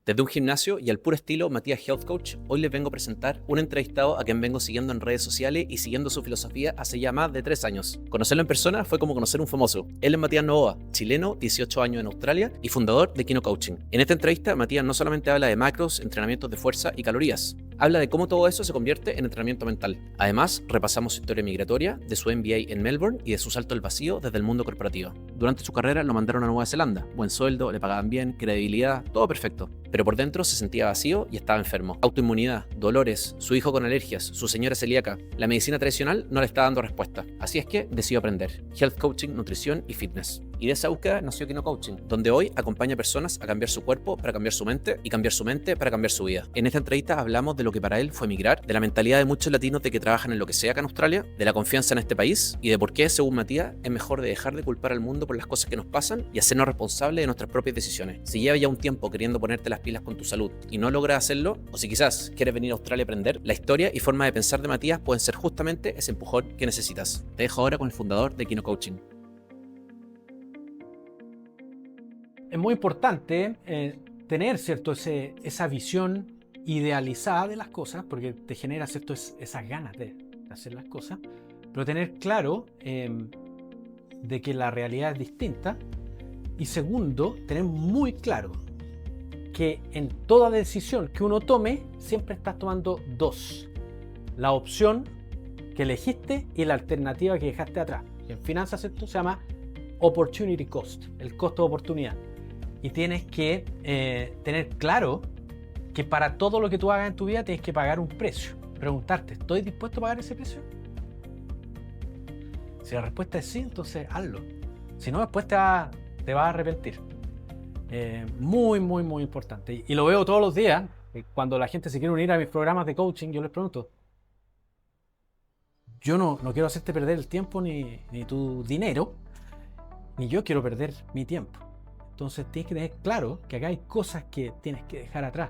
Desde un gimnasio y al puro estilo Matías Health Coach, hoy les vengo a presentar un entrevistado a quien vengo siguiendo en redes sociales y siguiendo su filosofía hace ya más de 3 años. Conocerlo en persona fue como conocer un famoso. Él es Matías Novoa, chileno, 18 años en Australia y fundador de Kino Coaching. En esta entrevista, Matías no solamente habla de macros, entrenamientos de fuerza y calorías, habla de cómo todo eso se convierte en entrenamiento mental. Además, repasamos su historia migratoria, de su MBA en Melbourne y de su salto al vacío desde el mundo corporativo. Durante su carrera lo mandaron a Nueva Zelanda. Buen sueldo, le pagaban bien, credibilidad, todo perfecto. Pero por dentro se sentía vacío y estaba enfermo. Autoinmunidad, dolores, su hijo con alergias, su señora celíaca. La medicina tradicional no le estaba dando respuesta. Así es que decidió aprender Health Coaching, nutrición y fitness. Y de esa búsqueda nació Kino Coaching, donde hoy acompaña a personas a cambiar su cuerpo para cambiar su mente y cambiar su mente para cambiar su vida. En esta entrevista hablamos de lo que para él fue emigrar, de la mentalidad de muchos latinos de que trabajan en lo que sea acá en Australia, de la confianza en este país y de por qué, según Matías, es mejor de dejar de culpar al mundo por las cosas que nos pasan y hacernos responsables de nuestras propias decisiones. Si llevas ya un tiempo queriendo ponerte las pilas con tu salud y no logras hacerlo, o si quizás quieres venir a Australia a aprender, la historia y forma de pensar de Matías pueden ser justamente ese empujón que necesitas. Te dejo ahora con el fundador de Kino Coaching. Es muy importante tener, ¿cierto?, esa visión idealizada de las cosas, porque te genera, ¿cierto?, esas ganas de hacer las cosas, pero tener claro de que la realidad es distinta. Y segundo, tener muy claro que en toda decisión que uno tome, siempre estás tomando dos: la opción que elegiste y la alternativa que dejaste atrás. En finanzas esto se llama opportunity cost, el costo de oportunidad. Y tienes que tener claro que para todo lo que tú hagas en tu vida tienes que pagar un precio. Preguntarte, ¿estoy dispuesto a pagar ese precio? Si la respuesta es sí, entonces hazlo. Si no, después te vas a arrepentir. Muy, muy, muy importante. Y lo veo todos los días. Cuando la gente se quiere unir a mis programas de coaching, yo les pregunto, yo no quiero hacerte perder el tiempo ni tu dinero, ni yo quiero perder mi tiempo. Entonces tienes que tener claro que acá hay cosas que tienes que dejar atrás.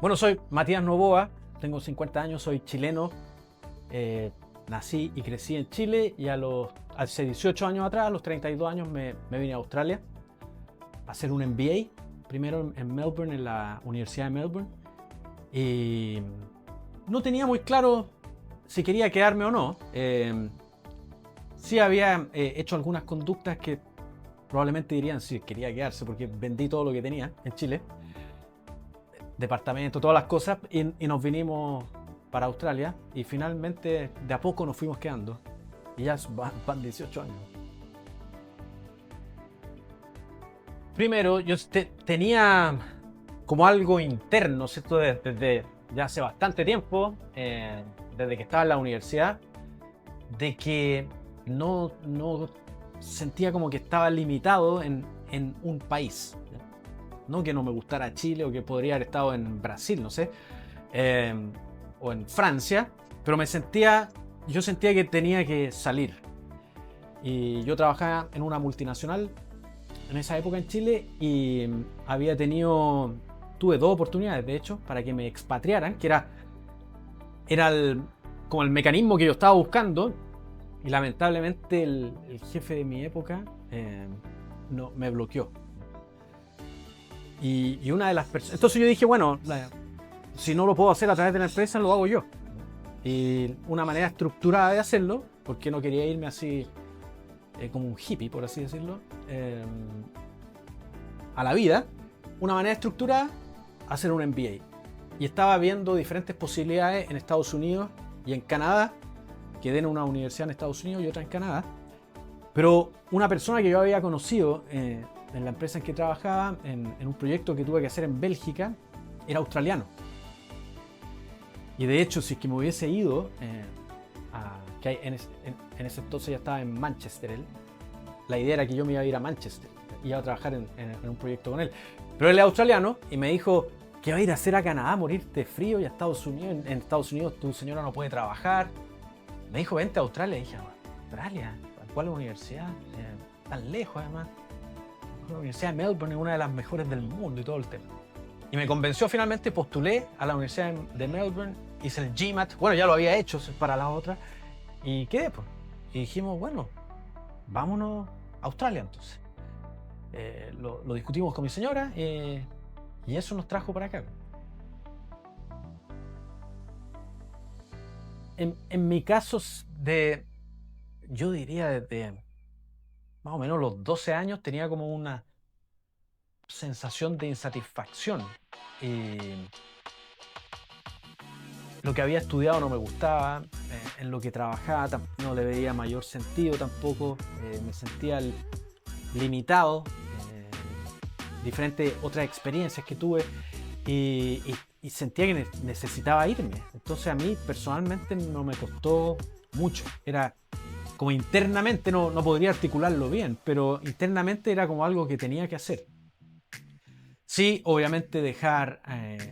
Bueno, soy Matías Novoa, tengo 50 años, soy chileno. Nací y crecí en Chile y hace 18 años atrás, a los 32 años, me vine a Australia a hacer un MBA, primero en Melbourne, en la Universidad de Melbourne. Y no tenía muy claro si quería quedarme o no. Sí había hecho algunas conductas que probablemente dirían si quería quedarse, porque vendí todo lo que tenía en Chile, departamento, todas las cosas, y nos vinimos para Australia, y finalmente de a poco nos fuimos quedando, y ya van 18 años. Primero, yo tenía como algo interno, ¿cierto? Desde ya hace bastante tiempo, desde que estaba en la universidad, de que no sentía como que estaba limitado en un país. No que no me gustara Chile o que podría haber estado en Brasil, no sé, o en Francia, pero yo sentía que tenía que salir. Y yo trabajaba en una multinacional en esa época en Chile y tuve 2 oportunidades, de hecho, para que me expatriaran, que era como el mecanismo que yo estaba buscando. Y lamentablemente el jefe de mi época me bloqueó. Y una de las personas... Entonces yo dije, bueno, si no lo puedo hacer a través de la empresa, lo hago yo. Y una manera estructurada de hacerlo, porque no quería irme así como un hippie, por así decirlo, a la vida, una manera estructurada, hacer un MBA. Y estaba viendo diferentes posibilidades en Estados Unidos y en Canadá, quedé en una universidad en Estados Unidos y otra en Canadá, pero una persona que yo había conocido en la empresa en que trabajaba, en un proyecto que tuve que hacer en Bélgica, era australiano. Y de hecho, si es que me hubiese ido, en ese entonces ya estaba en Manchester él, la idea era que yo me iba a ir a Manchester, iba a trabajar en un proyecto con él. Pero él es australiano y me dijo, ¿qué va a ir a hacer a Canadá, morirte de frío, y a Estados Unidos? En Estados Unidos tu señora no puede trabajar. Me dijo, vente a Australia. Y dije, ¿Australia? ¿Cuál universidad? Tan lejos, además. La Universidad de Melbourne es una de las mejores del mundo y todo el tema. Y me convenció finalmente, postulé a la Universidad de Melbourne, hice el GMAT. Bueno, ya lo había hecho para la otra. Y quedé, pues. Y dijimos, bueno, vámonos a Australia entonces. lo discutimos con mi señora y eso nos trajo para acá. En mi caso, yo diría desde más o menos los 12 años tenía como una sensación de insatisfacción. Lo que había estudiado no me gustaba, en lo que trabajaba no le veía mayor sentido tampoco, me sentía limitado, diferentes otras experiencias que tuve y sentía que necesitaba irme. Entonces a mí personalmente no me costó mucho, era como internamente, no podría articularlo bien, pero internamente era como algo que tenía que hacer. Sí, obviamente dejar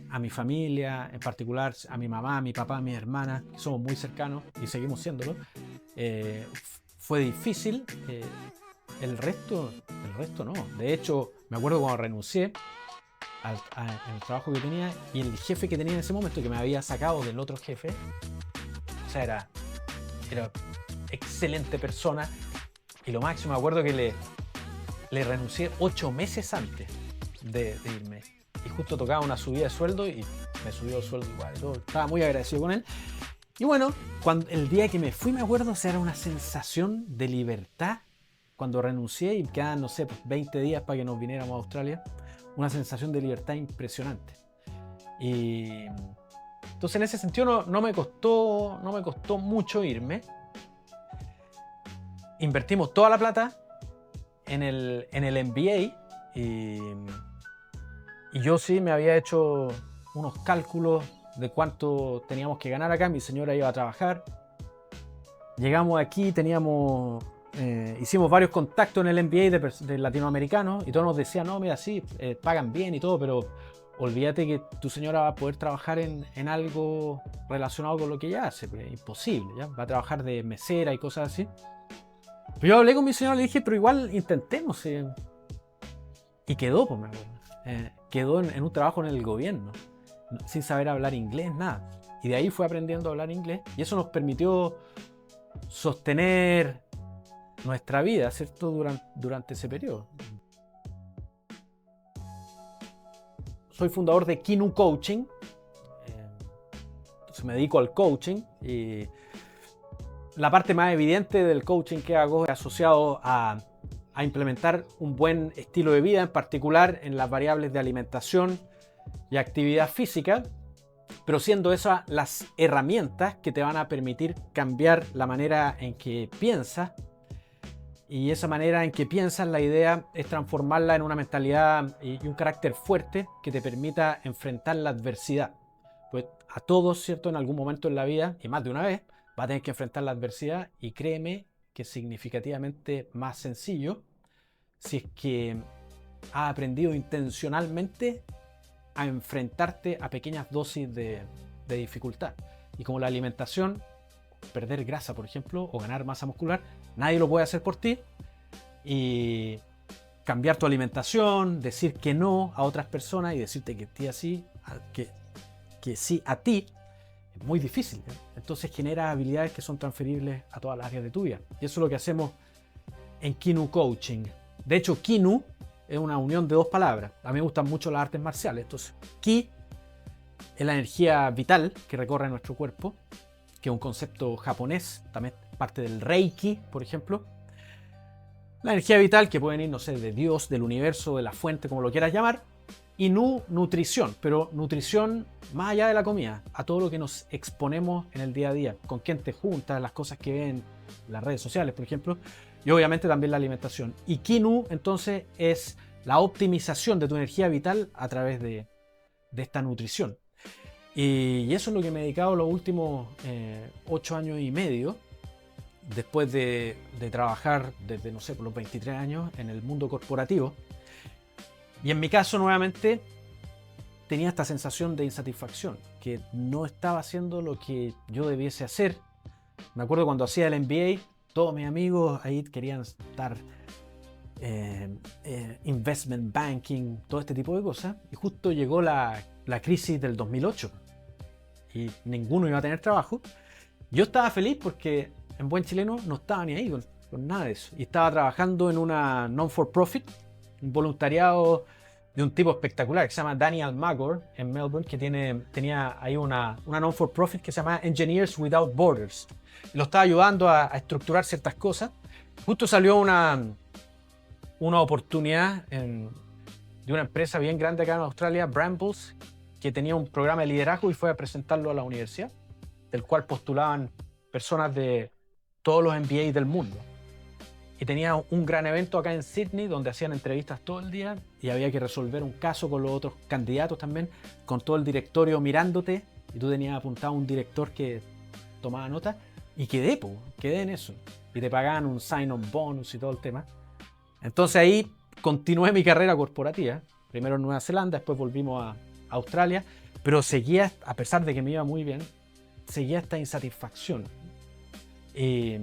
a mi familia, en particular a mi mamá, a mi papá, a mis hermanas, que somos muy cercanos y seguimos siéndolo, fue difícil. El resto no. De hecho, me acuerdo cuando renuncié en el trabajo que tenía y el jefe que tenía en ese momento, que me había sacado del otro jefe, o sea, era excelente persona y lo máximo, me acuerdo que le renuncié 8 meses antes de irme y justo tocaba una subida de sueldo y me subió el sueldo igual y todo. Estaba muy agradecido con él y bueno, el día que me fui me acuerdo, o sea, era una sensación de libertad cuando renuncié y quedaban, no sé, pues 20 días para que nos viniéramos a Australia, una sensación de libertad impresionante. Y entonces en ese sentido no me costó mucho irme. Invertimos toda la plata en el MBA y yo sí me había hecho unos cálculos de cuánto teníamos que ganar acá. Mi señora iba a trabajar. Llegamos aquí, hicimos varios contactos en el MBA de latinoamericanos y todos nos decían, no, mira, sí, pagan bien y todo, pero olvídate que tu señora va a poder trabajar en algo relacionado con lo que ella hace. Pero es imposible, ¿ya? Va a trabajar de mesera y cosas así. Pero yo hablé con mi señora y le dije, pero igual intentemos. Y quedó, pues me acuerdo. Quedó en un trabajo en el gobierno, sin saber hablar inglés, nada. Y de ahí fue aprendiendo a hablar inglés y eso nos permitió sostener nuestra vida, ¿cierto? Durante ese periodo. Soy fundador de Kinu Coaching. Entonces me dedico al coaching y la parte más evidente del coaching que hago es asociado a implementar un buen estilo de vida, en particular en las variables de alimentación y actividad física, pero siendo esas las herramientas que te van a permitir cambiar la manera en que piensas. Y esa manera en que piensas, la idea es transformarla en una mentalidad y un carácter fuerte que te permita enfrentar la adversidad. Pues a todos, ¿cierto? En algún momento en la vida, y más de una vez, va a tener que enfrentar la adversidad y créeme que es significativamente más sencillo si es que has aprendido intencionalmente a enfrentarte a pequeñas dosis de dificultad. Y como la alimentación, perder grasa, por ejemplo, o ganar masa muscular, nadie lo puede hacer por ti. Y cambiar tu alimentación, decir que no a otras personas y decirte que sí a ti, es muy difícil, ¿eh? Entonces genera habilidades que son transferibles a todas las áreas de tu vida. Y eso es lo que hacemos en Kinu Coaching. De hecho, Kinu es una unión de dos palabras. A mí me gustan mucho las artes marciales. Entonces, Ki es la energía vital que recorre nuestro cuerpo, que es un concepto japonés, también parte del Reiki, por ejemplo. La energía vital que pueden ir, no sé, de Dios, del universo, de la fuente, como lo quieras llamar. Y nutrición, pero nutrición más allá de la comida, a todo lo que nos exponemos en el día a día, con quién te juntas, las cosas que ven en las redes sociales, por ejemplo, y obviamente también la alimentación. Y Kinu, entonces, es la optimización de tu energía vital a través de esta nutrición. Y eso es lo que me he dedicado los últimos 8 años y medio, después de trabajar desde, no sé, por los 23 años en el mundo corporativo. Y en mi caso, nuevamente, tenía esta sensación de insatisfacción, que no estaba haciendo lo que yo debiese hacer. Me acuerdo cuando hacía el MBA, todos mis amigos ahí querían estar investment banking, todo este tipo de cosas. Y justo llegó la crisis del 2008 y ninguno iba a tener trabajo. Yo estaba feliz porque en buen chileno no estaba ni ahí con nada de eso. Y estaba trabajando en una non-for-profit un voluntariado de un tipo espectacular que se llama Daniel Magor en Melbourne, que tenía ahí una non-for-profit que se llama Engineers Without Borders. Lo estaba ayudando a estructurar ciertas cosas. Justo salió una oportunidad de una empresa bien grande acá en Australia, Brambles, que tenía un programa de liderazgo y fue a presentarlo a la universidad, del cual postulaban personas de todos los MBA del mundo. Y tenía un gran evento acá en Sydney donde hacían entrevistas todo el día y había que resolver un caso con los otros candidatos también, con todo el directorio mirándote, y tú tenías apuntado a un director que tomaba nota, y quedé en eso. Y te pagaban un sign-on bonus y todo el tema. Entonces ahí continué mi carrera corporativa, primero en Nueva Zelanda, después volvimos a Australia, pero seguía, a pesar de que me iba muy bien, seguía esta insatisfacción. Y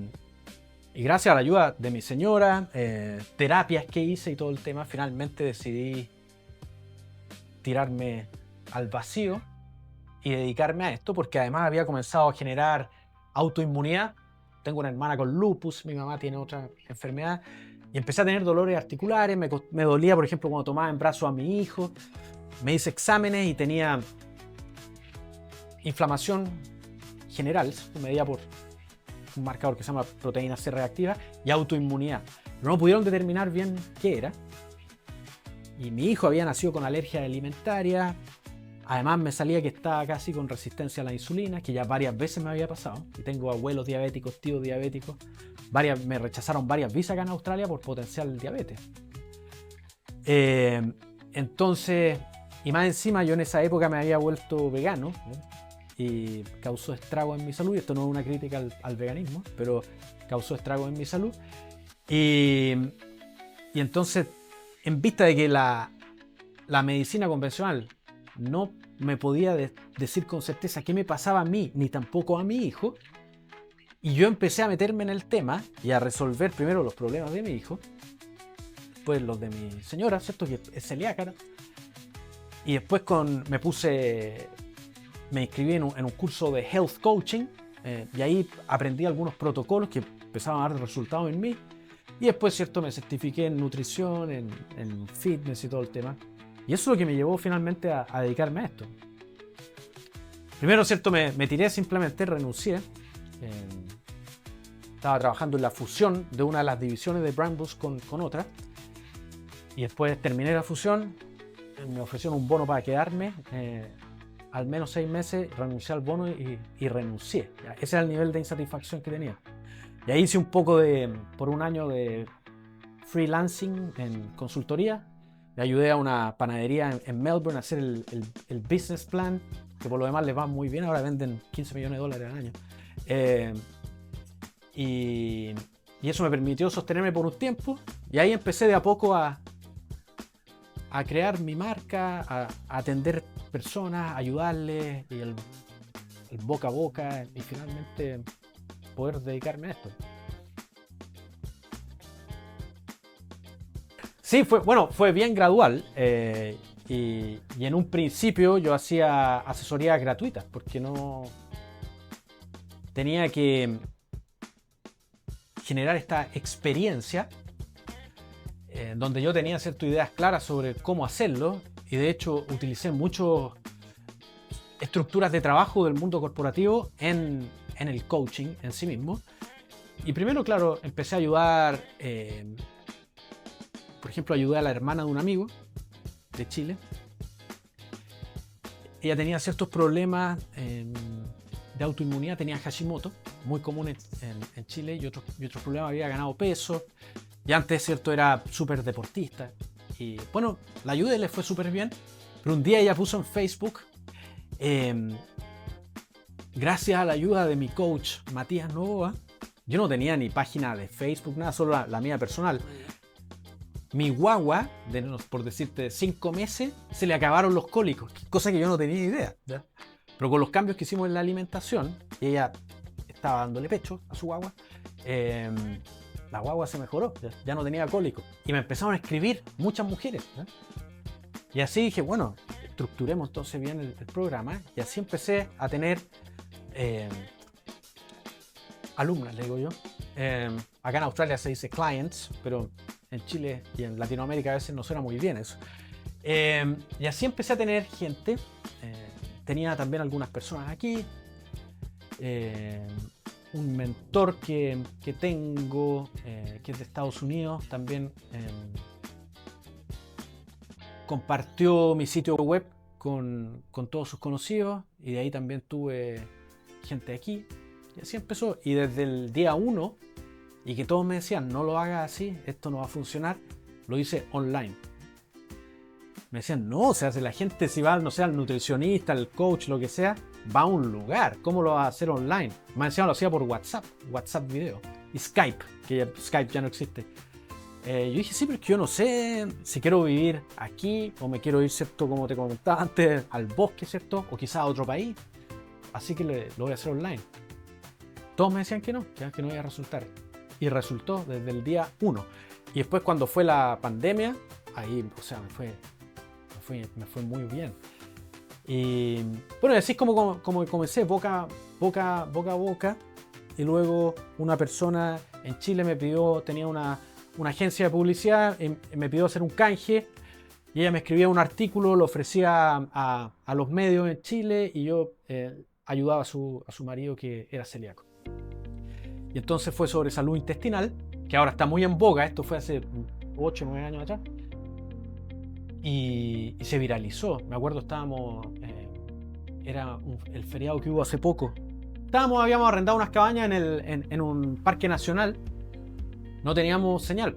gracias a la ayuda de mi señora, terapias que hice y todo el tema, finalmente decidí tirarme al vacío y dedicarme a esto, porque además había comenzado a generar autoinmunidad. Tengo una hermana con lupus, mi mamá tiene otra enfermedad, y empecé a tener dolores articulares, me dolía, por ejemplo, cuando tomaba en brazos a mi hijo. Me hice exámenes y tenía inflamación general, se medía por un marcador que se llama proteína C reactiva, y autoinmunidad. Pero no pudieron determinar bien qué era. Y mi hijo había nacido con alergia alimentaria. Además me salía que estaba casi con resistencia a la insulina, que ya varias veces me había pasado. Y tengo abuelos diabéticos, tíos diabéticos. Me rechazaron varias visas acá en Australia por potencial diabetes. Entonces, y más encima yo en esa época me había vuelto vegano, ¿no? Y causó estragos en mi salud. Y esto no es una crítica al veganismo, pero causó estragos en mi salud. Y entonces, en vista de que la medicina convencional no me podía decir con certeza qué me pasaba a mí, ni tampoco a mi hijo, y yo empecé a meterme en el tema y a resolver primero los problemas de mi hijo, después los de mi señora, ¿cierto? Que es celíaca. Y después me inscribí en un curso de health coaching, y ahí aprendí algunos protocolos que empezaban a dar resultados en mí. Y después, ¿cierto? Me certifiqué en nutrición, en fitness y todo el tema. Y eso es lo que me llevó finalmente a dedicarme a esto. Primero, ¿cierto? Me tiré, simplemente renuncié. Estaba trabajando en la fusión de una de las divisiones de Brambles con otra. Y después terminé la fusión. Me ofrecieron un bono para quedarme. Al menos 6 meses, renuncié al bono y renuncié. Ese era el nivel de insatisfacción que tenía. Y ahí hice un poco por un año de freelancing en consultoría. Le ayudé a una panadería en Melbourne a hacer el business plan, que por lo demás les va muy bien. Ahora venden $15 millones al año. Y eso me permitió sostenerme por un tiempo. Y ahí empecé de a poco a crear mi marca, a atender personas, ayudarles, y el boca a boca, y finalmente poder dedicarme a esto. Sí, fue bien gradual, y en un principio yo hacía asesorías gratuitas porque no tenía que generar esta experiencia donde yo tenía ciertas ideas claras sobre cómo hacerlo, y de hecho utilicé muchas estructuras de trabajo del mundo corporativo en el coaching en sí mismo. Y primero, claro, empecé a ayudar, por ejemplo, ayudé a la hermana de un amigo de Chile. Ella tenía ciertos problemas de autoinmunidad, tenía Hashimoto, muy común en Chile, y otros problemas, había ganado peso. Y antes, ¿cierto? Era súper deportista. Y bueno, la ayuda le fue súper bien. Pero un día ella puso en Facebook, gracias a la ayuda de mi coach Matías Novoa, yo no tenía ni página de Facebook, nada, solo la mía personal. Mi guagua, por decirte, 5 meses, se le acabaron los cólicos, cosa que yo no tenía idea, ¿ya? Pero con los cambios que hicimos en la alimentación, y ella estaba dándole pecho a su guagua, la guagua se mejoró, ya no tenía cólicos. Y me empezaron a escribir muchas mujeres, ¿eh? Y así dije, bueno, estructuremos entonces bien el programa. Y así empecé a tener alumnas, le digo yo. Acá en Australia se dice clients, pero En Chile y en Latinoamérica a veces no suena muy bien eso. Y así empecé a tener gente. Tenía también algunas personas aquí. Un mentor que tengo, que es de Estados Unidos, también compartió mi sitio web con todos sus conocidos, y de ahí también tuve gente aquí, y así empezó. Y desde el día 1, y que todos me decían, no lo hagas así, esto no va a funcionar, lo hice online. Me decían, no, o sea, si la gente, si va, no sé, al nutricionista, al coach, lo que sea, va a un lugar, ¿cómo lo va a hacer online? Más encima lo hacía por WhatsApp video, y Skype, que Skype ya no existe. Yo dije, sí, pero es que yo no sé si quiero vivir aquí o me quiero ir, ¿cierto? Como te comentaba antes, al bosque, ¿cierto? O quizás a otro país. Así que lo voy a hacer online. Todos me decían que no iba a resultar. Y resultó desde el día 1. Y después cuando fue la pandemia, ahí, o sea, me fue muy bien. Y bueno, así es como comencé, boca a boca. Y luego una persona en Chile me pidió, tenía una agencia de publicidad, me pidió hacer un canje, y ella me escribía un artículo, lo ofrecía a los medios en Chile, y yo ayudaba a su marido, que era celíaco. Y entonces fue sobre salud intestinal, que ahora está muy en boga. Esto fue hace 8 o 9 años atrás, y se viralizó. Me acuerdo, estábamos, era el feriado que hubo hace poco. Habíamos arrendado unas cabañas en un parque nacional. No teníamos señal.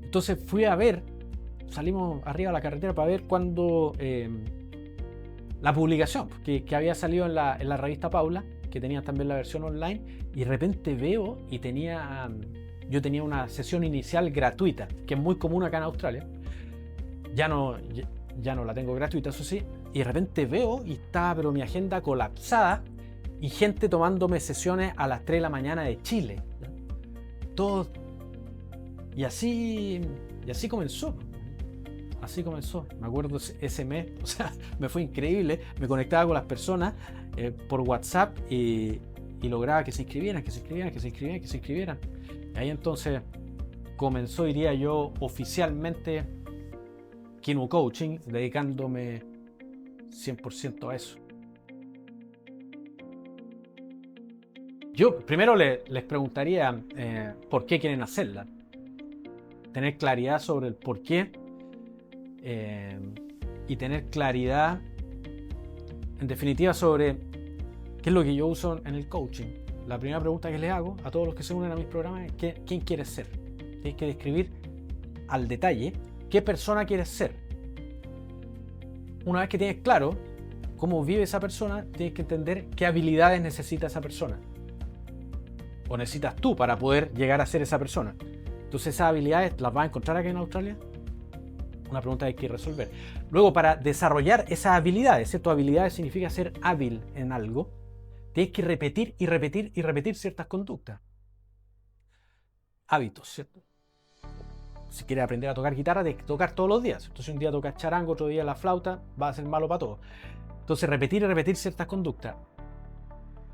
Entonces fui a ver, salimos arriba a la carretera para ver cuando la publicación que había salido en la revista Paula, que tenía también la versión online, y de repente veo, y yo tenía una sesión inicial gratuita, que es muy común acá en Australia. Ya no la tengo gratuita, eso sí. Y de repente veo, y estaba pero mi agenda colapsada, y gente tomándome sesiones a las 3 de la mañana de Chile. Todo. Y así comenzó. Así comenzó. Me acuerdo ese mes, o sea, me fue increíble. Me conectaba con las personas por WhatsApp, y lograba que se inscribieran. Y ahí entonces comenzó, diría yo, oficialmente Kinu Coaching, dedicándome 100% a eso. Yo primero les preguntaría por qué quieren hacerla. Tener claridad sobre el por qué, y tener claridad, en definitiva, sobre qué es lo que yo uso en el coaching. La primera pregunta que les hago a todos los que se unen a mis programas es ¿quién quieres ser? Tienes que describir al detalle qué persona quieres ser. Una vez que tienes claro cómo vive esa persona, tienes que entender qué habilidades necesita esa persona, o necesitas tú para poder llegar a ser esa persona. Entonces, esas habilidades las vas a encontrar aquí en Australia. Una pregunta que hay que resolver. Luego, para desarrollar esas habilidades, ¿cierto? Habilidades significa ser hábil en algo. Tienes que repetir y repetir y repetir ciertas conductas. Hábitos, ¿cierto? Si quieres aprender a tocar guitarra, tienes que tocar todos los días. Entonces, un día tocas charango, otro día la flauta, va a ser malo para todo. Entonces, repetir y repetir ciertas conductas.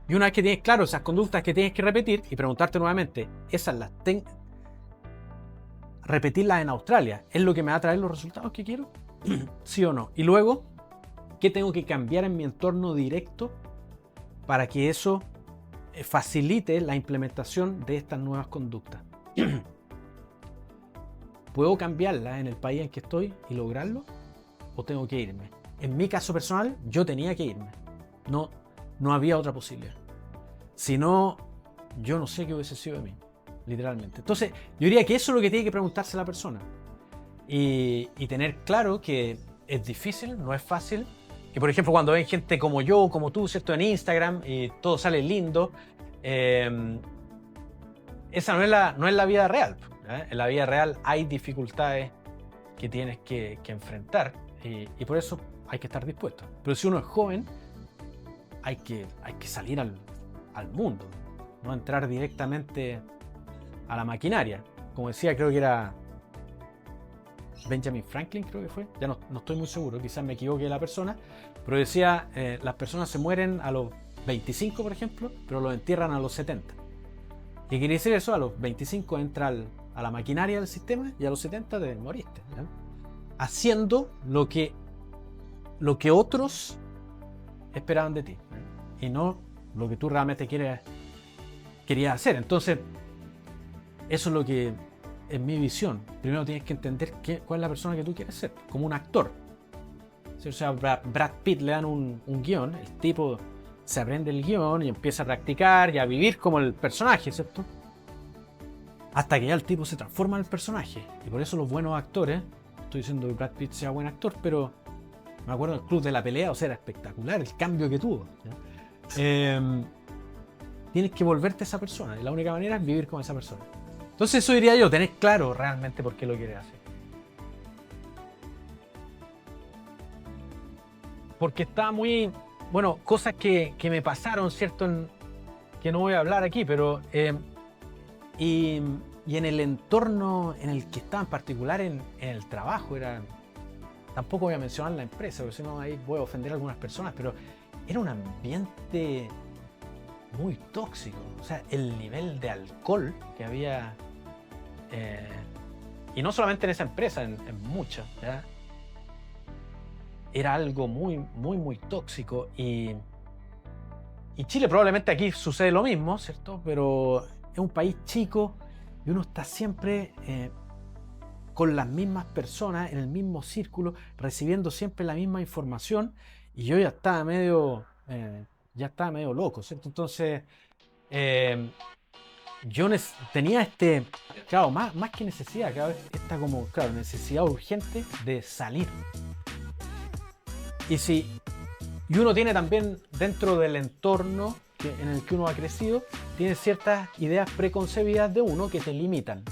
Y una vez que tienes claro esas conductas que tienes que repetir, y preguntarte nuevamente, esas las repetirlas en Australia, ¿es lo que me va a traer los resultados que quiero? ¿Sí o no? Y luego, ¿qué tengo que cambiar en mi entorno directo para que eso facilite la implementación de estas nuevas conductas? ¿Puedo cambiarlas en el país en que estoy y lograrlo? ¿O tengo que irme? En mi caso personal, yo tenía que irme. No había otra posibilidad. Si no, yo no sé qué hubiese sido de mí, literalmente. Entonces, yo diría que eso es lo que tiene que preguntarse la persona. Y tener claro que es difícil, no es fácil. Que, por ejemplo, cuando ven gente como yo, como tú, ¿cierto? En Instagram, y todo sale lindo, esa no es la vida real. En la vida real hay dificultades que tienes que enfrentar, y por eso hay que estar dispuesto. Pero si uno es joven, hay que salir al mundo, no entrar directamente a la maquinaria. Como decía, creo que era Benjamin Franklin, creo que fue, ya no estoy muy seguro, quizás me equivoque de la persona, pero decía, las personas se mueren a los 25, por ejemplo, pero los entierran a los 70. ¿Qué quiere decir eso? A los 25 entra al a la maquinaria del sistema y a los 70 te moriste, ¿ya? Haciendo lo que otros esperaban de ti, ¿ya? Y no lo que tú realmente querías hacer. Entonces, eso es lo que, en mi visión, primero tienes que entender cuál es la persona que tú quieres ser, como un actor. O sea, Brad Pitt le dan un guión, el tipo se aprende el guión y empieza a practicar y a vivir como el personaje, ¿cierto? Hasta que ya el tipo se transforma en el personaje. Y por eso los buenos actores, estoy diciendo que Brad Pitt sea buen actor, pero me acuerdo del Club de la Pelea, o sea, era espectacular el cambio que tuvo, ¿ya? Tienes que volverte esa persona y la única manera es vivir con esa persona. Entonces eso diría yo, tener claro realmente por qué lo quieres hacer. Porque está muy... Bueno, cosas que me pasaron, ¿cierto? Que no voy a hablar aquí, pero... y en el entorno en el que estaba, en particular en el trabajo, tampoco voy a mencionar la empresa, porque si no ahí voy a ofender a algunas personas, pero era un ambiente muy tóxico. O sea, el nivel de alcohol que había... y no solamente en esa empresa, en muchas, ¿ya? Era algo muy, muy, muy tóxico. Y Chile probablemente aquí sucede lo mismo, ¿cierto? Pero es un país chico y uno está siempre con las mismas personas, en el mismo círculo, recibiendo siempre la misma información. Y yo ya estaba medio loco, ¿cierto? Entonces, yo tenía claro, más que necesidad, esta como, claro, necesidad urgente de salir. Y uno tiene también dentro del entorno en el que uno ha crecido, tiene ciertas ideas preconcebidas de uno que te limitan.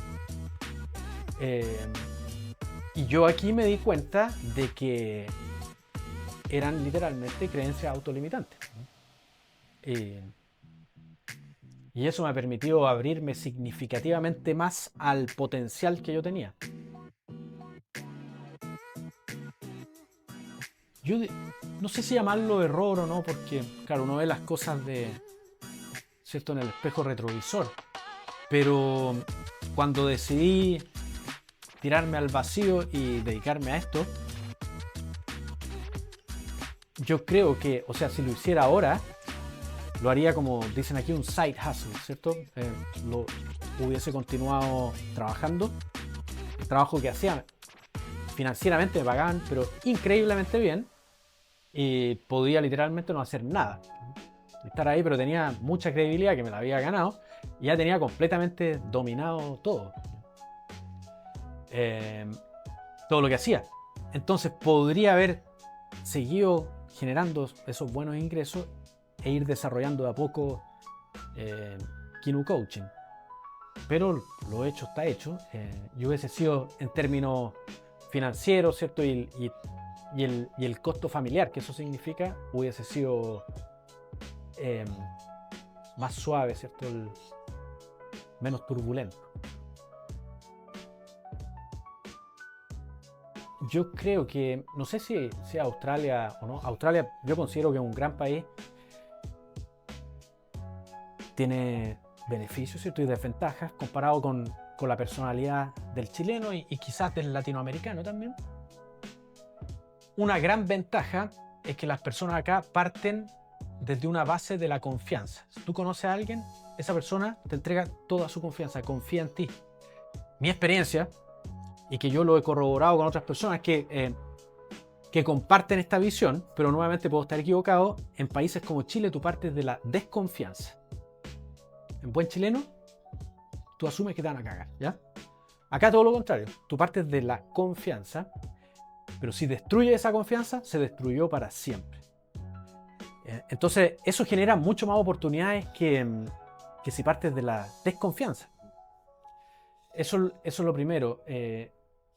Y yo aquí me di cuenta de que eran literalmente creencias autolimitantes. Y eso me ha permitido abrirme significativamente más al potencial que yo tenía. Yo no sé si llamarlo error o no, porque claro, uno ve las cosas ¿cierto? En el espejo retrovisor. Pero cuando decidí tirarme al vacío y dedicarme a esto, yo creo que, o sea, si lo hiciera ahora, lo haría como dicen aquí, un side hustle, ¿cierto? Lo hubiese continuado trabajando. El trabajo que hacía financieramente me pagaban, pero increíblemente bien. Y podía literalmente no hacer nada. Estar ahí, pero tenía mucha credibilidad que me la había ganado. Y ya tenía completamente dominado todo. Todo lo que hacía. Entonces podría haber seguido generando esos buenos ingresos e ir desarrollando de a poco Kinu Coaching. Pero lo hecho está hecho. Yo hubiese sido en términos financieros, ¿cierto? Y el costo familiar que eso significa hubiese sido más suave, ¿cierto? Menos turbulento. Yo creo que, no sé si Australia o no, Australia yo considero que es un gran país, tiene beneficios, ¿cierto? Y desventajas comparado con la personalidad del chileno y quizás del latinoamericano también. Una gran ventaja es que las personas acá parten desde una base de la confianza. Si tú conoces a alguien, esa persona te entrega toda su confianza, confía en ti. Mi experiencia, y que yo lo he corroborado con otras personas que comparten esta visión, pero nuevamente puedo estar equivocado, en países como Chile tú partes de la desconfianza. En buen chileno, tú asumes que te van a cagar, ¿ya? Acá todo lo contrario, tú partes de la confianza. Pero si destruye esa confianza, se destruyó para siempre. Entonces, eso genera mucho más oportunidades que si partes de la desconfianza. Eso es lo primero.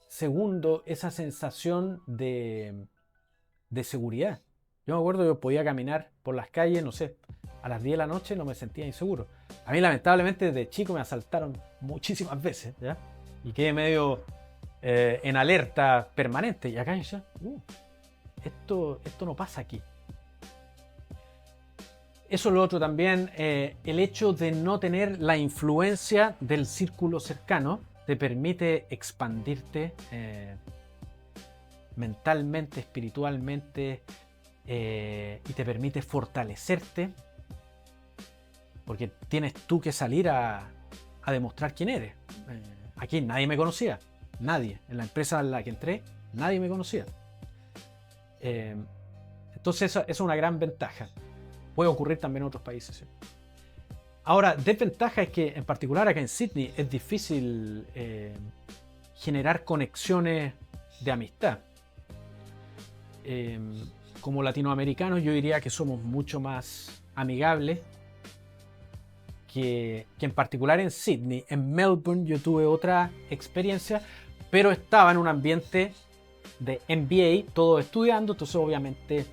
Segundo, esa sensación de seguridad. Yo me acuerdo que yo podía caminar por las calles, no sé, a las 10 de la noche no me sentía inseguro. A mí, lamentablemente, desde chico me asaltaron muchísimas veces, ¿ya? Y quedé medio... en alerta permanente. Y acá ya, esto no pasa aquí. Eso es lo otro también, el hecho de no tener la influencia del círculo cercano, te permite expandirte mentalmente, espiritualmente, y te permite fortalecerte, porque tienes tú que salir a demostrar quién eres. Aquí nadie me conocía, nadie. En la empresa en la que entré, nadie me conocía. Entonces esa es una gran ventaja. Puede ocurrir también en otros países, ¿sí? Ahora, desventaja es que en particular acá en Sydney es difícil generar conexiones de amistad. Como latinoamericanos yo diría que somos mucho más amigables que en particular en Sydney. En Melbourne yo tuve otra experiencia, pero estaba en un ambiente de MBA, todos estudiando, entonces obviamente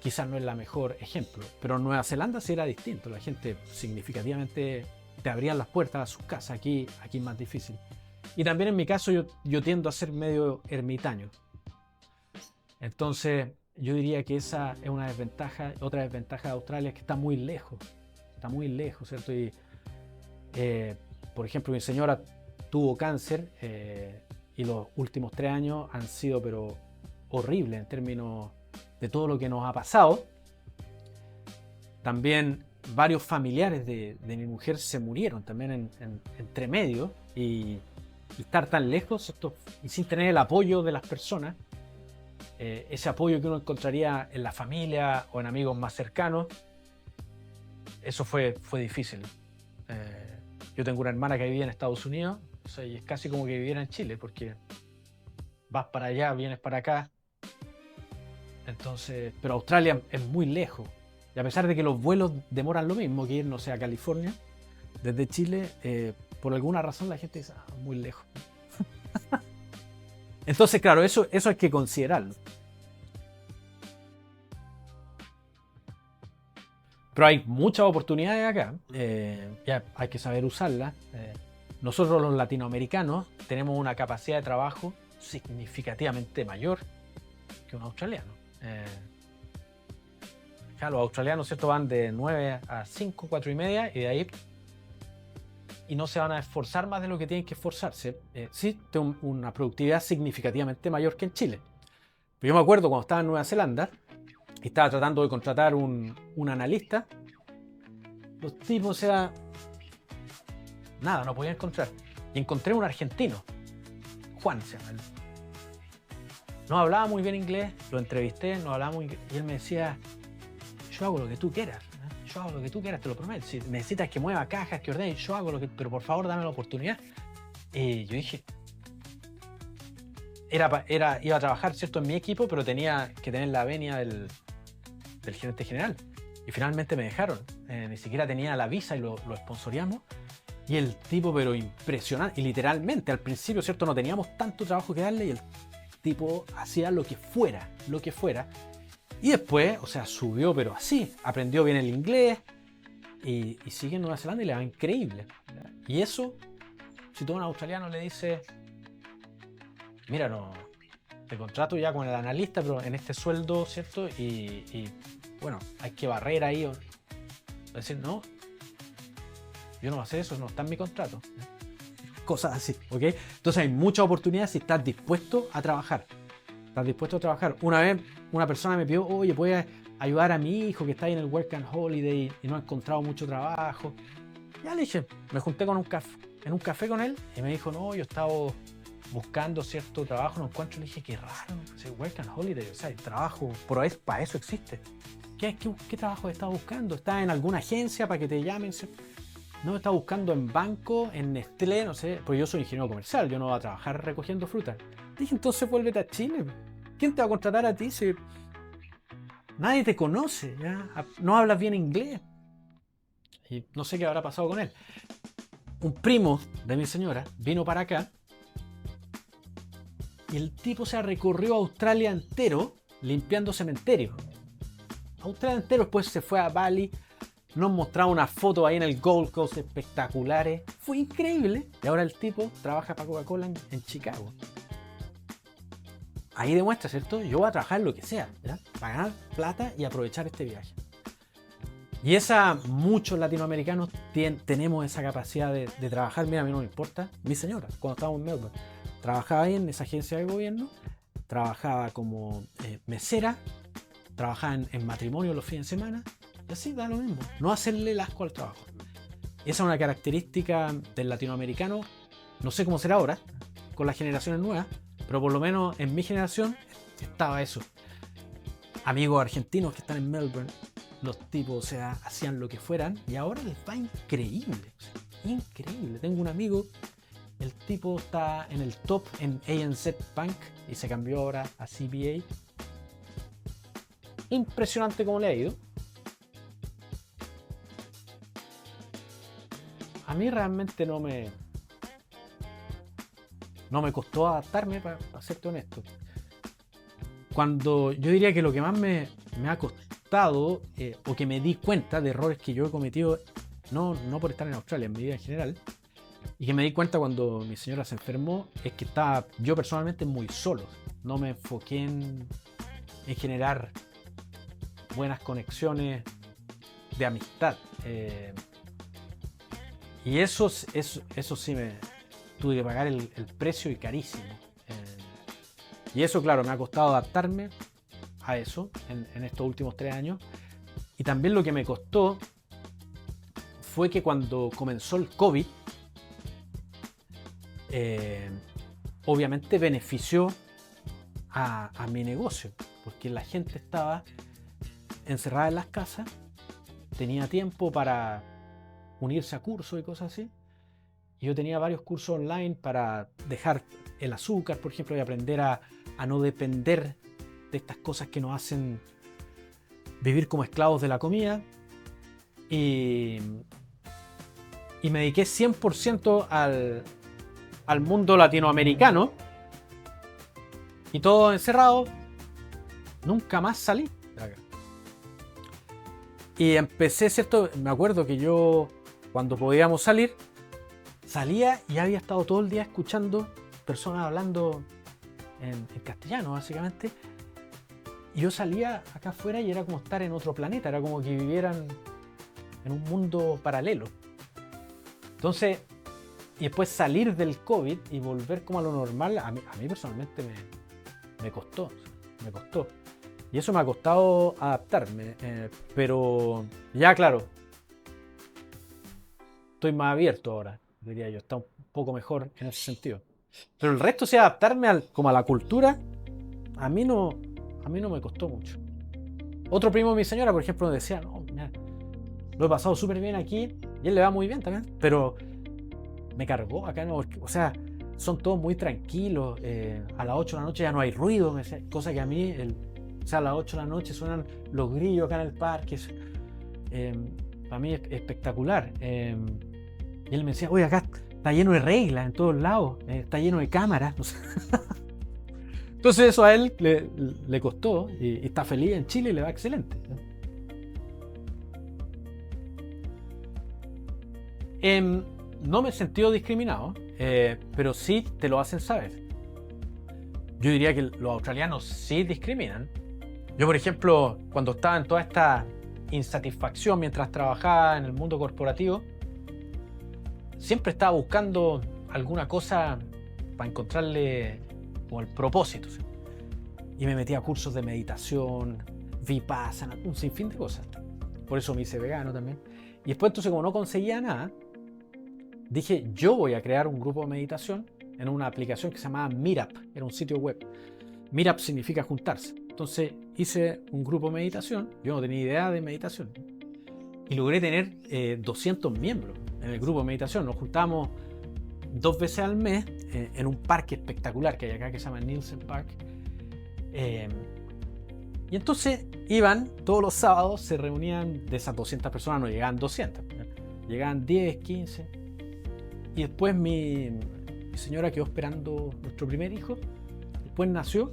quizás no es la mejor ejemplo. Pero en Nueva Zelanda sí era distinto, la gente significativamente te abrían las puertas a sus casas, aquí es más difícil. Y también en mi caso yo tiendo a ser medio ermitaño. Entonces yo diría que esa es una desventaja. Otra desventaja de Australia es que está muy lejos, ¿cierto? Y por ejemplo, mi señora tuvo cáncer y los últimos 3 años han sido pero horribles en términos de todo lo que nos ha pasado. También varios familiares de mi mujer se murieron también entre medio, y estar tan lejos, ¿cierto? Y sin tener el apoyo de las personas, ese apoyo que uno encontraría en la familia o en amigos más cercanos, eso fue difícil. Yo tengo una hermana que vivía en Estados Unidos, o sea, y es casi como que viviera en Chile, porque vas para allá, vienes para acá. Entonces, pero Australia es muy lejos. Y a pesar de que los vuelos demoran lo mismo que ir, no sé, a California, desde Chile, por alguna razón la gente dice, muy lejos. Entonces, claro, eso hay que considerarlo. Pero hay muchas oportunidades acá, ya hay que saber usarlas. Nosotros los latinoamericanos tenemos una capacidad de trabajo significativamente mayor que un australiano. Los australianos, ¿cierto?, van de 9 a 5, 4 y media, y de ahí y no se van a esforzar más de lo que tienen que esforzarse. Sí, tengo una productividad significativamente mayor que en Chile. Pero yo me acuerdo cuando estaba en Nueva Zelanda y estaba tratando de contratar un analista, los tipos, o sea, nada, no podía encontrar. Y encontré un argentino, Juan se llama él. No hablaba muy bien inglés, lo entrevisté, no hablaba muy inglés, y él me decía, yo hago lo que tú quieras, yo hago lo que tú quieras, te lo prometo. Si necesitas que mueva cajas, que ordene, yo hago lo que, pero por favor dame la oportunidad. Y yo dije, iba a trabajar, ¿cierto?, en mi equipo, pero tenía que tener la venia del gerente general. Y finalmente me dejaron. Ni siquiera tenía la visa y lo sponsoreamos. Y el tipo, pero impresionante. Y literalmente, al principio, ¿cierto?, no teníamos tanto trabajo que darle, y el tipo hacía lo que fuera. Y después, o sea, subió, pero así. Aprendió bien el inglés y sigue en Nueva Zelanda y le va increíble. Y eso, si tú a un australiano le dices, mira, no, te contrato ya con el analista, pero en este sueldo, ¿cierto? Y bueno, hay que barrer ahí. O decir, no, yo no voy a hacer eso, no está en mi contrato. Cosas así, ¿ok? Entonces hay muchas oportunidades si estás dispuesto a trabajar. Una vez una persona me pidió, oye, ¿puedes ayudar a mi hijo que está ahí en el Work and Holiday y no ha encontrado mucho trabajo? Ya le dije, me junté en un café con él y me dijo, no, yo estaba buscando cierto trabajo, no encuentro. Le dije, qué raro, Work and Holiday, o sea, el trabajo, pero para eso existe. ¿Qué trabajo estás buscando? ¿Estás en alguna agencia para que te llamen? No, estaba buscando en banco, en Nestlé, no sé, porque yo soy ingeniero comercial, yo no voy a trabajar recogiendo fruta. Dije, entonces vuélvete a Chile. ¿Quién te va a contratar a ti si nadie te conoce? ¿Ya? No hablas bien inglés. Y no sé qué habrá pasado con él. Un primo de mi señora vino para acá y el tipo se recorrió Australia entero limpiando cementerios. Australia entero, después se fue a Bali. Nos mostraba unas fotos ahí en el Gold Coast espectaculares. Fue increíble. Y ahora el tipo trabaja para Coca-Cola en Chicago. Ahí demuestra, ¿cierto? Yo voy a trabajar lo que sea, ¿ya?, para ganar plata y aprovechar este viaje. Y muchos latinoamericanos tenemos esa capacidad de trabajar. Mira, a mí no me importa. Mi señora, cuando estábamos en Melbourne, trabajaba ahí en esa agencia de gobierno, trabajaba como mesera, trabajaba en matrimonio los fines de semana, y así da lo mismo. No hacerle el asco al trabajo. Esa es una característica del latinoamericano. No sé cómo será ahora, con las generaciones nuevas, pero por lo menos en mi generación estaba eso. Amigos argentinos que están en Melbourne, los tipos, o sea, hacían lo que fueran y ahora les va increíble. O sea, increíble. Tengo un amigo, el tipo está en el top en ANZ Bank y se cambió ahora a CBA. Impresionante cómo le ha ido. A mí realmente no me costó adaptarme, para serte honesto. Cuando yo diría que lo que más me ha costado o que me di cuenta de errores que yo he cometido, no por estar en Australia, en mi vida en general, y que me di cuenta cuando mi señora se enfermó, es que estaba yo personalmente muy solo. No me enfoqué en generar buenas conexiones de amistad. Y eso sí me tuve que pagar el precio, y carísimo. Y eso, claro, me ha costado adaptarme a eso en estos últimos 3 años. Y también lo que me costó fue que cuando comenzó el COVID, obviamente benefició a mi negocio, porque la gente estaba encerrada en las casas, tenía tiempo para unirse a cursos y cosas así. Y yo tenía varios cursos online para dejar el azúcar, por ejemplo, y aprender a no depender de estas cosas que nos hacen vivir como esclavos de la comida. Y me dediqué 100% al mundo latinoamericano. Y todo encerrado, nunca más salí de acá. Y empecé, ¿cierto? Me acuerdo que yo, cuando podíamos salir, salía y había estado todo el día escuchando personas hablando en castellano, básicamente. Y yo salía acá afuera y era como estar en otro planeta, era como que vivieran en un mundo paralelo. Entonces, y después salir del COVID y volver como a lo normal, a mí personalmente me costó. Y eso me ha costado adaptarme, pero ya claro, estoy más abierto ahora, diría yo, está un poco mejor en ese sentido. Pero el resto, sí, adaptarme como a la cultura, a mí no me costó mucho. Otro primo de mi señora, por ejemplo, decía, no, mira, lo he pasado súper bien aquí, y él le va muy bien también, pero me cargó acá, no, o sea, son todos muy tranquilos, a las 8 de la noche ya no hay ruido, cosa que a mí, o sea, a las 8 de la noche suenan los grillos acá en el parque, para mí es espectacular. Y él me decía, oye, acá está lleno de reglas en todos lados, está lleno de cámaras, no sé. Entonces eso a él le costó y está feliz en Chile y le va excelente. No me he sentido discriminado, pero sí te lo hacen saber. Yo diría que los australianos sí discriminan. Yo, por ejemplo, cuando estaba en toda esta insatisfacción mientras trabajaba en el mundo corporativo, siempre estaba buscando alguna cosa para encontrarle como el propósito, ¿sí? Y me metía a cursos de meditación, vipassana, un sinfín de cosas. Por eso me hice vegano también. Y después, entonces, como no conseguía nada, dije, yo voy a crear un grupo de meditación en una aplicación que se llamaba Meetup, era un sitio web. Meetup significa juntarse. Entonces hice un grupo de meditación, yo no tenía idea de meditación, y logré tener 200 miembros en el grupo de meditación. Nos juntamos 2 veces al mes en un parque espectacular que hay acá que se llama Nielsen Park. Y entonces iban todos los sábados, se reunían, de esas 200 personas no llegaban 200, llegaban 10, 15. Y después mi señora quedó esperando nuestro primer hijo, después nació.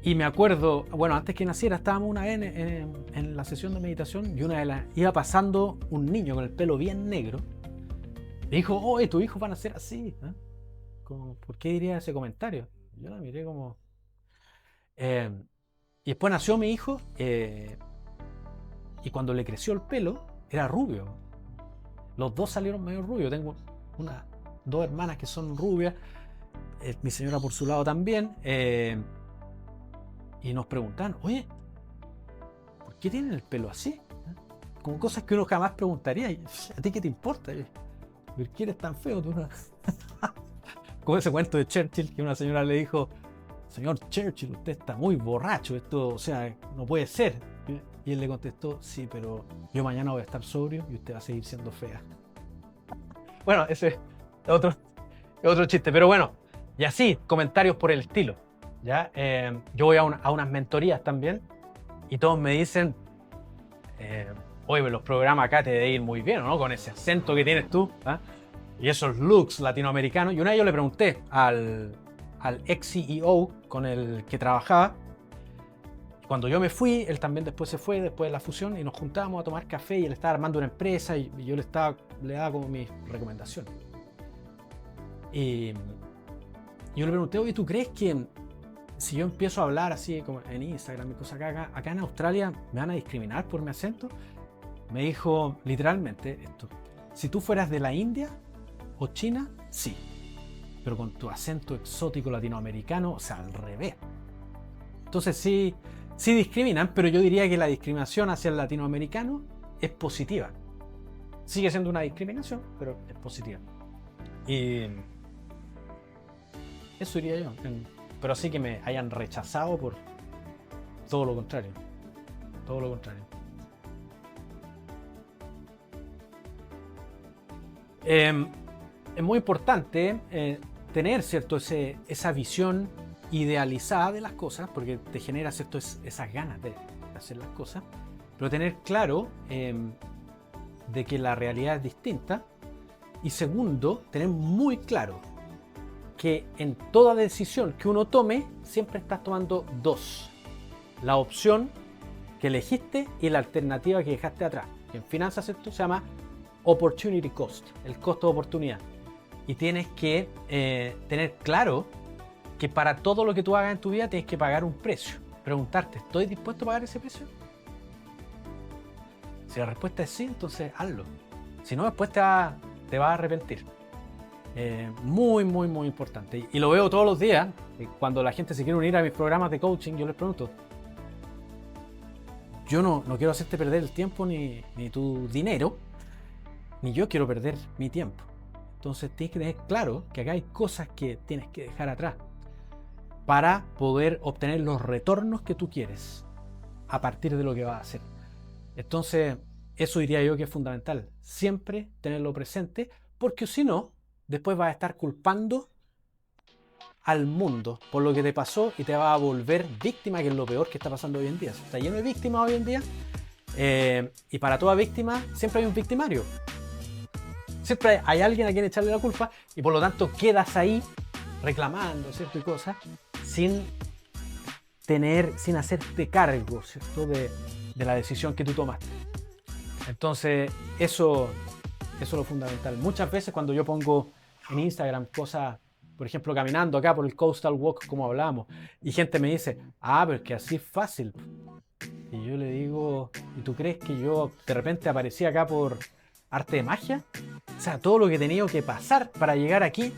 Y me acuerdo, bueno, antes que naciera estábamos una vez en la sesión de meditación y iba pasando un niño con el pelo bien negro. Me dijo, oye, tus hijos van a ser así. Como, ¿por qué diría ese comentario? Yo la miré como... y después nació mi hijo Y cuando le creció el pelo, era rubio. Los dos salieron medio rubios. Tengo dos hermanas que son rubias, mi señora por su lado también. Y nos preguntan, oye, ¿por qué tienen el pelo así? Como cosas que uno jamás preguntaría. ¿A ti qué te importa? ¿Por qué eres tan feo? Tú no... Como ese cuento de Churchill, que una señora le dijo, señor Churchill, usted está muy borracho, esto, o sea, no puede ser. Y él le contestó, sí, pero yo mañana voy a estar sobrio y usted va a seguir siendo fea. Bueno, ese es otro chiste, pero bueno, y así, comentarios por el estilo. ¿Ya? Yo voy a unas mentorías también y todos me dicen, oye, los programas acá te deben ir muy bien, ¿no? Con ese acento que tienes tú, ¿eh? Y esos looks latinoamericanos. Y una vez yo le pregunté al ex CEO con el que trabajaba. Cuando yo me fui, él también después se fue, después de la fusión, y nos juntábamos a tomar café y él estaba armando una empresa y yo le daba como mis recomendaciones. Y yo le pregunté, oye, ¿tú crees que si yo empiezo a hablar así como en Instagram y cosas acá en Australia, me van a discriminar por mi acento? Me dijo literalmente esto: si tú fueras de la India o China, sí, pero con tu acento exótico latinoamericano, o sea, al revés. Entonces sí discriminan, pero yo diría que la discriminación hacia el latinoamericano es positiva. Sigue siendo una discriminación, pero es positiva. Y eso diría yo. Pero sí que me hayan rechazado por todo lo contrario. Todo lo contrario. Es muy importante tener, ¿cierto?, esa visión idealizada de las cosas, porque te genera, ¿cierto?, esas ganas de hacer las cosas, pero tener claro de que la realidad es distinta. Y segundo, tener muy claro que en toda decisión que uno tome, siempre estás tomando dos: la opción que elegiste y la alternativa que dejaste atrás. En finanzas esto se llama opportunity cost, el costo de oportunidad. Y tienes que tener claro que para todo lo que tú hagas en tu vida tienes que pagar un precio. Preguntarte, ¿estoy dispuesto a pagar ese precio? Si la respuesta es sí, entonces hazlo. Si no, después te vas a arrepentir. Muy, muy, muy importante. Y lo veo todos los días. Cuando la gente se quiere unir a mis programas de coaching, yo les pregunto, yo no quiero hacerte perder el tiempo ni tu dinero, ni yo quiero perder mi tiempo. Entonces tienes que tener claro que acá hay cosas que tienes que dejar atrás para poder obtener los retornos que tú quieres a partir de lo que vas a hacer. Entonces, eso diría yo que es fundamental. Siempre tenerlo presente, porque si no, después vas a estar culpando al mundo por lo que te pasó y te vas a volver víctima, que es lo peor que está pasando hoy en día. Está lleno de víctimas hoy en día, y para toda víctima siempre hay un victimario. Siempre hay alguien a quien echarle la culpa y por lo tanto quedas ahí reclamando, ¿cierto?, y cosas sin hacerte cargo, ¿cierto?, de la decisión que tú tomaste. Entonces eso es lo fundamental. Muchas veces cuando yo pongo en Instagram cosas, por ejemplo, caminando acá por el Coastal Walk, como hablábamos, y gente me dice, pero es que así es fácil. Y yo le digo, ¿y tú crees que yo de repente aparecí acá por arte de magia? O sea, todo lo que he tenido que pasar para llegar aquí.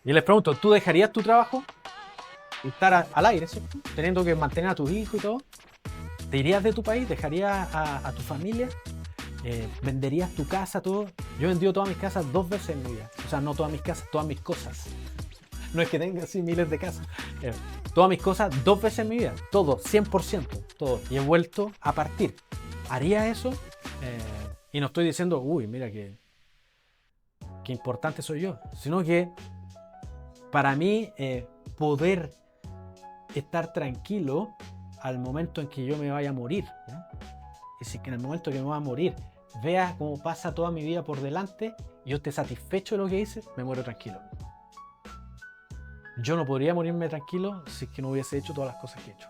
Y les pregunto, ¿tú dejarías tu trabajo y estar al aire, ¿cierto?, teniendo que mantener a tus hijos y todo? ¿Te irías de tu país? ¿Dejarías a tu familia? ¿Venderías tu casa, todo? Yo he vendido todas mis casas 2 veces en mi vida. O sea, no todas mis casas, todas mis cosas. No es que tenga así miles de casas. Todas mis cosas 2 veces en mi vida. Todo, 100%. Todo. Y he vuelto a partir. ¿Haría eso? Y no estoy diciendo, uy, mira qué importante soy yo. Sino que para mí poder estar tranquilo al momento en que yo me vaya a morir, ¿ya? Y si que en el momento que me voy a morir vea cómo pasa toda mi vida por delante y yo esté satisfecho de lo que hice, me muero tranquilo. Yo no podría morirme tranquilo si es que no hubiese hecho todas las cosas que he hecho.